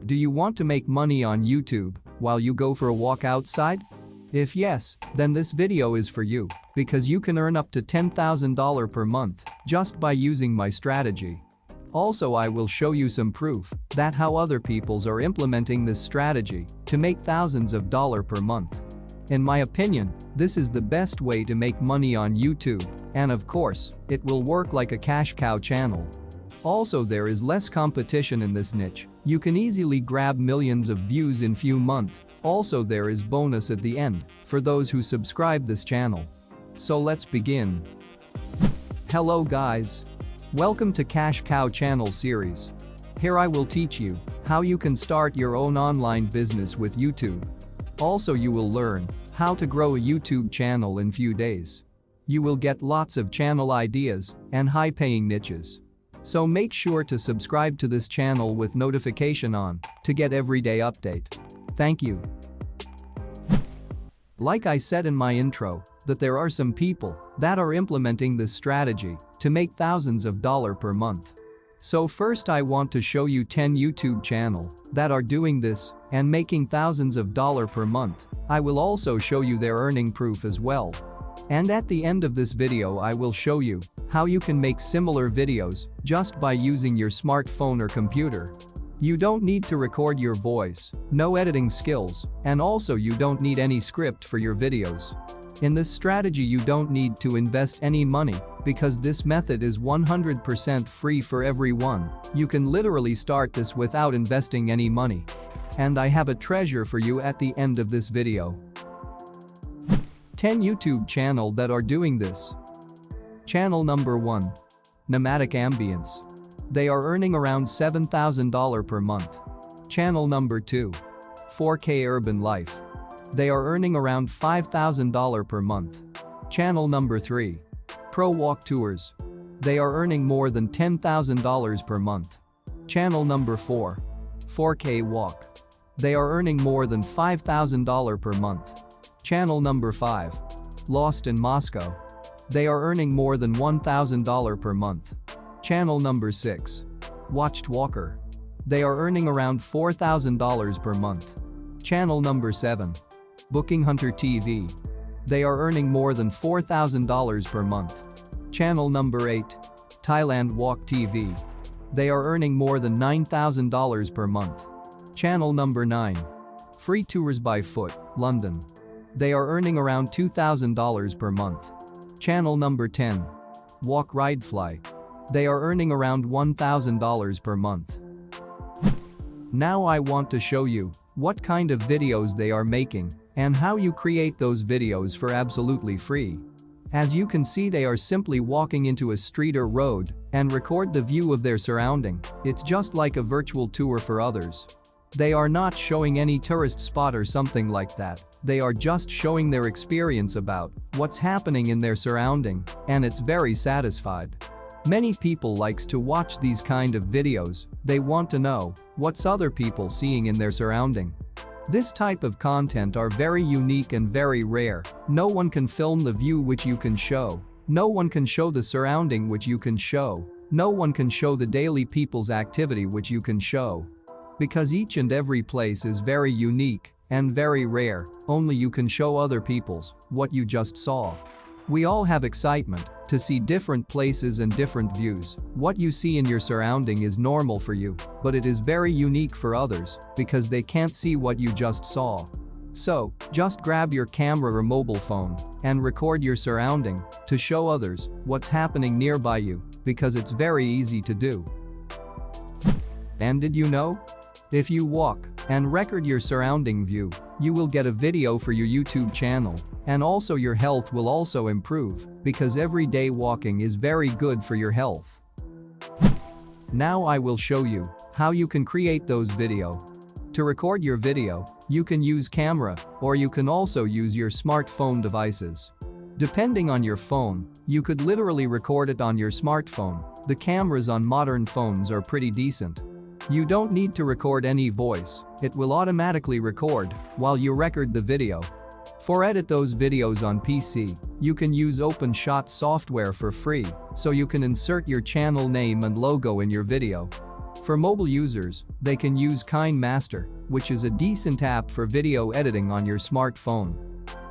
Do you want to make money on YouTube while you go for a walk outside? If yes, then this video is for you, because you can earn up to $10,000 per month just by using my strategy. Also, I will show you some proof that how other peoples are implementing this strategy to make thousands of dollars per month. In my opinion, this is the best way to make money on YouTube, and of course, it will work like a cash cow channel. Also, there is less competition in this niche. You can easily grab millions of views in few months. Also, there is bonus at the end for those who subscribe this channel. So let's begin. Hello guys. Welcome to Cash Cow channel series. Here I will teach you how you can start your own online business with YouTube. Also, you will learn how to grow a YouTube channel in few days. You will get lots of channel ideas and high-paying niches. So make sure to subscribe to this channel with notification on to get everyday update. Thank you. Like I said in my intro, that there are some people that are implementing this strategy to make thousands of dollars per month. So first I want to show you 10 YouTube channels that are doing this and making thousands of dollars per month. I will also show you their earning proof as well. And at the end of this video I will show you how you can make similar videos just by using your smartphone or computer. You don't need to record your voice, no editing skills, and also you don't need any script for your videos. In this strategy you don't need to invest any money because this method is 100% free for everyone. You can literally start this without investing any money. And I have a treasure for you at the end of this video. 10 YouTube channels that are doing this. Channel number 1. Nomadic Ambience. They are earning around $7,000 per month. Channel number 2. 4K Urban Life. They are earning around $5,000 per month. Channel number 3. Pro Walk Tours. They are earning more than $10,000 per month. Channel number 4. 4K Walk. They are earning more than $5,000 per month. Channel number 5. Lost in Moscow. They are earning more than $1,000 per month. Channel number 6. Watched Walker. They are earning around $4,000 per month. Channel number 7. Booking Hunter TV. They are earning more than $4,000 per month. Channel number 8. Thailand Walk TV. They are earning more than $9,000 per month. Channel number 9. Free Tours by Foot, London. They are earning around $2,000 per month. Channel number 10. Walk Ride Fly. They are earning around $1,000 per month. Now I want to show you what kind of videos they are making and how you create those videos for absolutely free. As you can see, they are simply walking into a street or road and record the view of their surrounding. It's just like a virtual tour for others. They are not showing any tourist spot or something like that. They are just showing their experience about what's happening in their surrounding, and it's very satisfied. Many people likes to watch these kind of videos. They want to know what's other people seeing in their surrounding. This type of content are very unique and very rare. No one can film the view which you can show. No one can show the surrounding which you can show. No one can show the daily people's activity which you can show. Because each and every place is very unique and very rare, only you can show other people's what you just saw. We all have excitement to see different places and different views. What you see in your surrounding is normal for you, but it is very unique for others because they can't see what you just saw. So, just grab your camera or mobile phone and record your surrounding to show others what's happening nearby you, because it's very easy to do. And did you know? If you walk and record your surrounding view, you will get a video for your YouTube channel, and also your health will also improve because everyday walking is very good for your health. Now I will show you how you can create those video. To record your video, you can use camera or you can also use your smartphone devices. Depending on your phone, you could literally record it on your smartphone. The cameras on modern phones are pretty decent. You don't need to record any voice, it will automatically record while you record the video. For edit those videos on PC, you can use OpenShot software for free, so you can insert your channel name and logo in your video. For mobile users, they can use KineMaster, which is a decent app for video editing on your smartphone.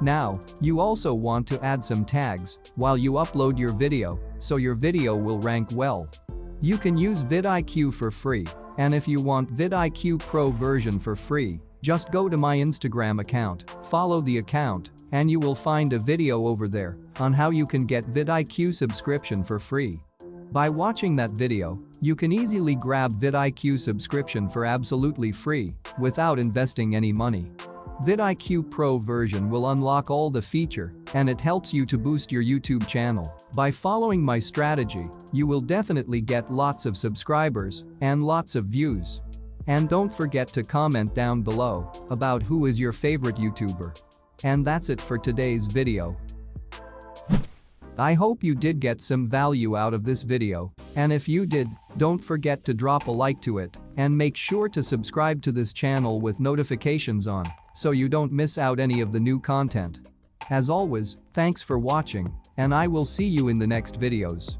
Now, you also want to add some tags while you upload your video, so your video will rank well. You can use vidIQ for free, and if you want vidIQ Pro version for free, just go to my Instagram account, follow the account, and you will find a video over there on how you can get vidIQ subscription for free. By watching that video, you can easily grab vidIQ subscription for absolutely free without investing any money. vidIQ Pro version will unlock all the feature and it helps you to boost your YouTube channel. By following my strategy, you will definitely get lots of subscribers and lots of views. And don't forget to comment down below about who is your favorite YouTuber. And that's it for today's video. I hope you did get some value out of this video, and if you did, don't forget to drop a like to it and make sure to subscribe to this channel with notifications on so you don't miss out any of the new content. As always, thanks for watching, and I will see you in the next videos.